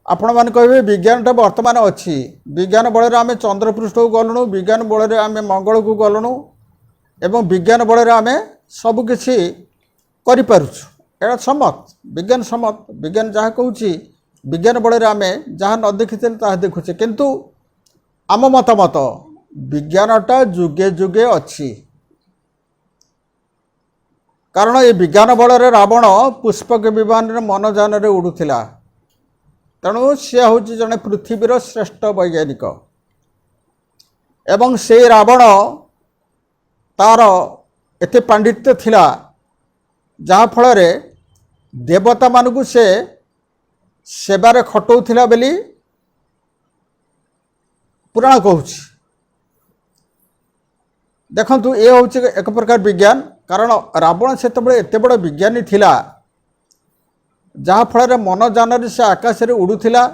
आपण मैंने कहे विज्ञानटा बर्तमान अच्छी विज्ञान बल आम चंद्रपृष्ठ को गलुणु विज्ञान बल आम मंगल को गलुणु एवं विज्ञान बल आम सबकि एटा सम्मत विज्ञान जहाँ कहूँ विज्ञान बल आम जहाँ न देखी देखुचे किंतु आम मतामत विज्ञानटा जुगे जुगे अच्छी कारण ये विज्ञान बल रावण पुष्पक विमान मनजान उड़ूला तेणु सी हूँ जड़े पृथ्वीर श्रेष्ठ वैज्ञानिक एवं से रावण तार एते पांडित्य थिला जहाँ फल देवता मानू से सेवार खटौला बेली पुराण कहूँ देखु ये हूँ एक प्रकार विज्ञान कारण रावण से एत बड़ विज्ञानी थिला जहाँ फल मनजान से आकाश में उड़ूला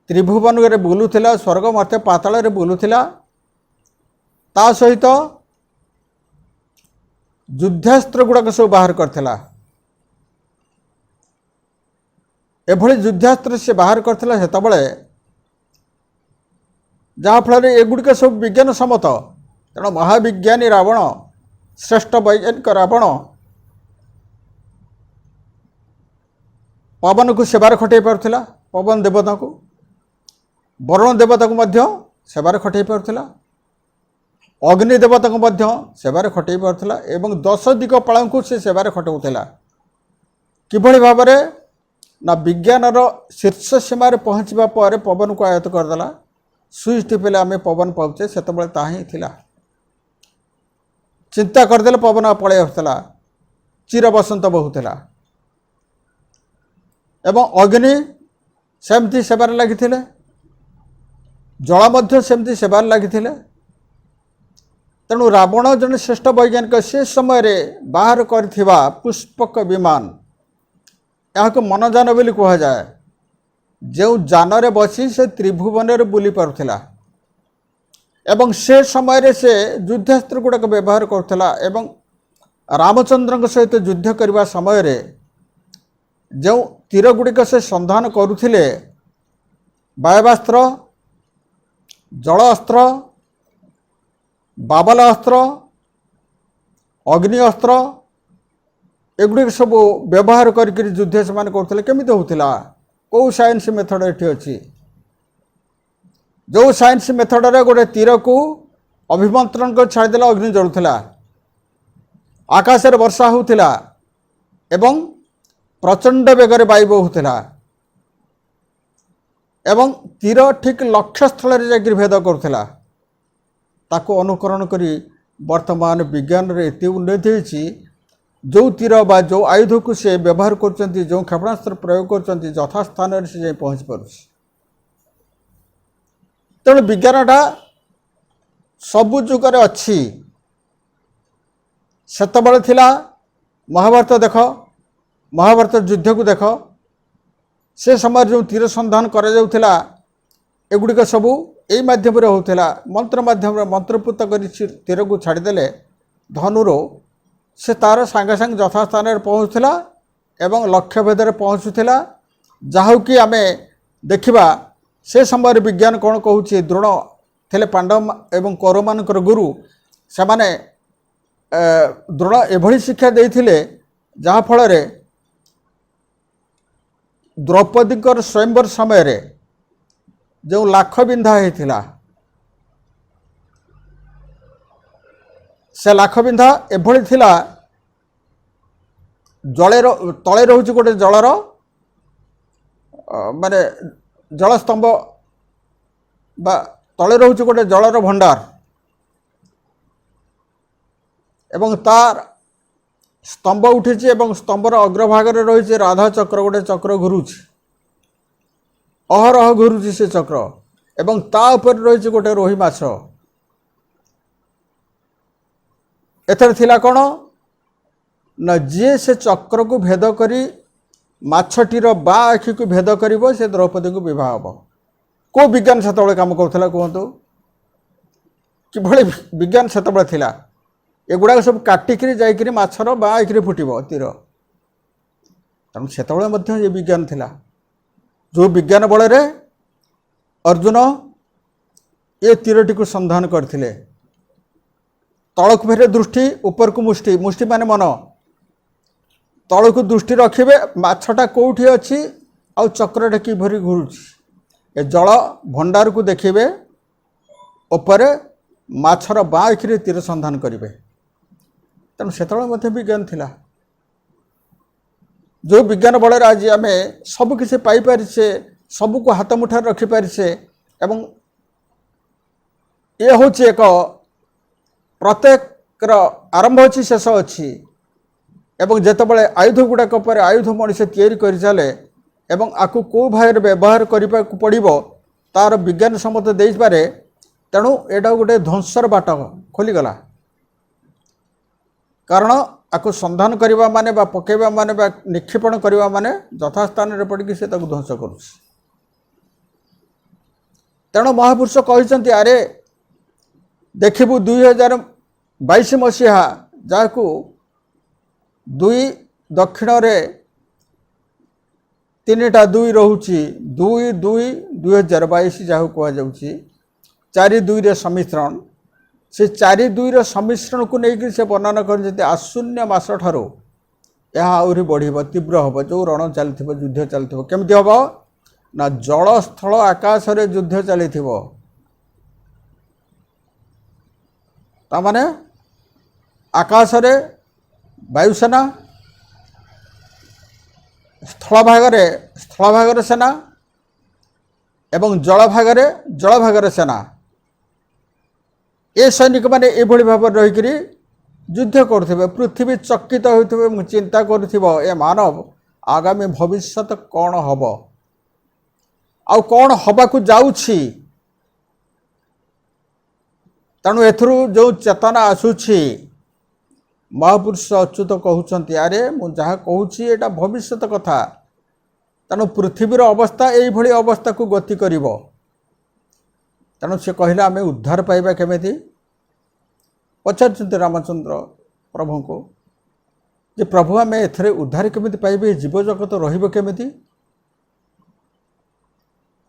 त्रिभुवन में बुलूला स्वर्ग मर्त्य पाताल में बुलूला ता सहित युद्धास्त्र गुड़ाक सब बाहर करथिला एभली युद्धास्त्र से बाहर करथिला सेतबेले जहाँ फल एगुड़िक सब विज्ञान सम्मत तेणु महाविज्ञानी रावण श्रेष्ठ वैज्ञानिक रावण पवन को सेवार खटई पारुथिला पवन देवता को वरुण देवता को मध्य सेवार खटई पारुथिला अग्नि देवता को मध्य सेवार खटई पारुथिला एवं 10 दिक्पाल को से सेवार खटाउथिला किभली भाव ना विज्ञानर शीर्ष सीमार पहुँचवा पर पवन को आयत्त करदेला स्विच टिपिले आम पवन पाचे से ताही थिला चिंता करदेले पवन पलि आसला चिर बसंत बहुला एवं अग्नि सेमती सेवार लगी जल मध्य सेमती सेवार लगी तेणु रावण जन श्रेष्ठ वैज्ञानिक से समय रे बाहर करथिबा पुष्पक विमान यहाँ मनजान बोली कह जाए जो जानरे बसी से त्रिभुवन में बुली पारुथिला एवं से समय रे से युद्धास्त्र गुड़ाक व्यवहार करुथिला एवं रामचंद्र सहित युद्ध करने समय रे जो तीर गुड़िक से संधान करुथिले वायवास्त्र जल अस्त्र बाबल अस्त्र अग्नि अस्त्र एगुड़ी सब व्यवहार करके युद्ध से करते केमी होता कौ साइंस मेथड ये अच्छी जो साइंस मेथड रे गोटे तीर को अभिमंत्रण कर छाड़देला अग्नि जलुला आकाश में वर्षा होता एवं प्रचंड बेगर वायु बहुला एवं तीर ठीक लक्ष्य स्थल में जाकर भेद करुला ताको अनुकरण करी वर्तमान विज्ञान रे एत उन्नति होती जो तीर बा जो आयुध को से व्यवहार कर जो क्षेपणास्त्र प्रयोग कर यथास्थान से जाए पहुँच पारुछि तेणु विज्ञानटा सबु जुगरे अच्छी सेतबेले थिला महाभारत देख महाभारत युद्ध को देख से समय जो तीर संधान करा जाउथिला एगुड़िक सबू यही मध्यम होता मंत्र मध्यम मंत्रपुत कर तीर को छाड़देले धनुर से तार सांगे सांगे यथास्थान पहुँचला एवं लक्ष्य भेदर पहुँचुला जहाँ कि आम देखा से समय विज्ञान कौन कहूँ द्रोण थे पांडव एवं कौरव मानकर गुरु से माने द्रोण एभली शिक्षा देते जहाँ फल द्रौपदी स्वयंवर समय रे जो लाख बिंधा होता से लाख बिंधा एभली थिला जले तले रोचे गोटे जलर माने जलस्तंभ बा तले रोचे गोटे जलर भंडार एवं तार स्तंभ उठी स्तंभर अग्रभाग रही राधा चक्र गोटे चक्र घुरुची अहरह घुरुची से चक्र एवं ता उपर रही गोटे रोही माछ एथर थिला कौन न जी से चक्र को भेद करी माछटीर बा आखि को भेद करिवो से द्रौपदी को विवाह हम को विज्ञान से काम करुला कहतु कि विज्ञान से थिला एगुड़ा सब काटिकी जाकर माछर बा आखिरे फुटब तीर तेणु से विज्ञान थिला जो विज्ञान बल रे अर्जुन ये तीरटी को संधान करथिले। तलक फेरे दृष्टि ऊपर को मुष्टि, मुष्टि माने मन, तल को दृष्टि रखिबे माछटा कोठी अछि आउ चक्रटा कि भरी घुरुछि। ए जल भंडार को देखिबे ऊपर माछर बाँखिरे तीर संधान करिवे। तेणु सेतବେଳେ विज्ञान थिला। जो विज्ञान बल आज आम सबकिछि पाई पारिछे, सबको हाथ मुठार रखी पारिछे एवं ये हूँ एक प्रत्येक आरंभ अच्छी शेष अच्छी एवं जितेबाला आयुध गुड़ाक पर आयुध मनुष्य तैयारी कर चले एवं आकु कौ भाव व्यवहार करने को पड़ो तार विज्ञान सम्मत दे पारे। तेणु एटा गोटे ध्वंसर बाट खोलीगला। कारण आकु संधान करवा माने बा पकेबा माने बा निक्षेपण करवा माने यथास्थान रे पड़िकी से ताकु ध्वंस करुछि। तेणु महापुरुष कहते अरे देखिबु 2022 मसीहा जाकु दुई दक्षिण रे तीनटा दुई रोची 2-2-2022 जहाँ कह जाऊँगी 4-2 रे सम्मिश्रण। से 4-2 रे सम्मिश्रण को लेकिन से वर्णना कर आशून्य मास ठारू यह आहरी बढ़ तीव्र हम जो रण चली युद्ध चली केमती हम ना जल स्थल आकाश रे युद्ध चली तामाने आकाश रे वायुसेना, स्थल भागरे सेना एवं जल भागरे सेना। ए सैनिक माने एभली भाव रहीकि युद्ध करुथिबे, पृथ्वी चकित होइथिबे, चिंता करुथिबो ए मानव आगामी भविष्यत कौन हब आउ कौन हबाकू जाउछि। तेणु एथरू जो चेतना आसुछि महापुरुष अच्युत कहउछन्ति अरे मु जहाँ कहूँ एटा भविष्यत कथा। तेणु पृथ्वीर अवस्था यही अवस्था को गति करिवो। तेणु से कहला आमे उद्धार पाइबा केमिति पचारचंती रामचंद्र प्रभु को जे प्रभु आमे एथरे उद्धार केमिति पाइबे, जीव जगत रहिबो केमिति।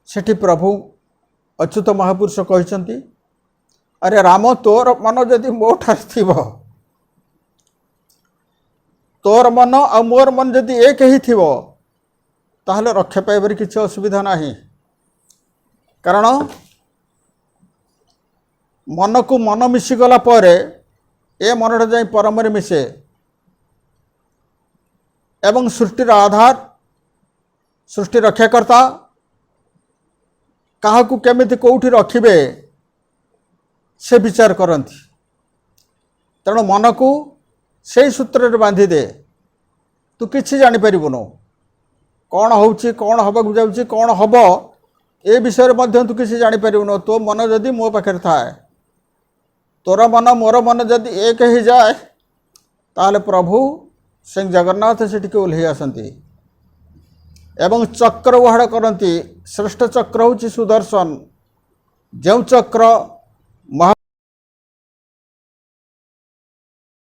सेठी प्रभु अच्युत महापुरुष कहते अरे राम तोर मन जदि मो ठार थिबो, तोर मन आ मोर मन जदि एक ही थिबो ताहले रक्षा पाइबार किसी असुविधा नहीं। कारण मन को मन मिशीगला पर ए मनटा जाई परमरे मिसे एवं सृष्टिर आधार, सृष्टि रक्षाकर्ता काहाकू केमिति कोउठी रखिबे से विचार करती। तेणु मन को से सूत्र बांधी दे, तू किसी जानीपरिबुनु कौन होउछि, कौन हबाकू जाउछि, कौन हब ए विषय मध्य तू किसी जानीपरिबुनु। तो मन जदि मो पाखे थाए, तोर मन मोर मन जदि एक ही जाए ताहले प्रभु सिंह जगन्नाथ सेठी के ओल्हे आसंती एवं चक्र उहाड़ करती। श्रेष्ठ चक्र होउछि सुदर्शन, जो चक्र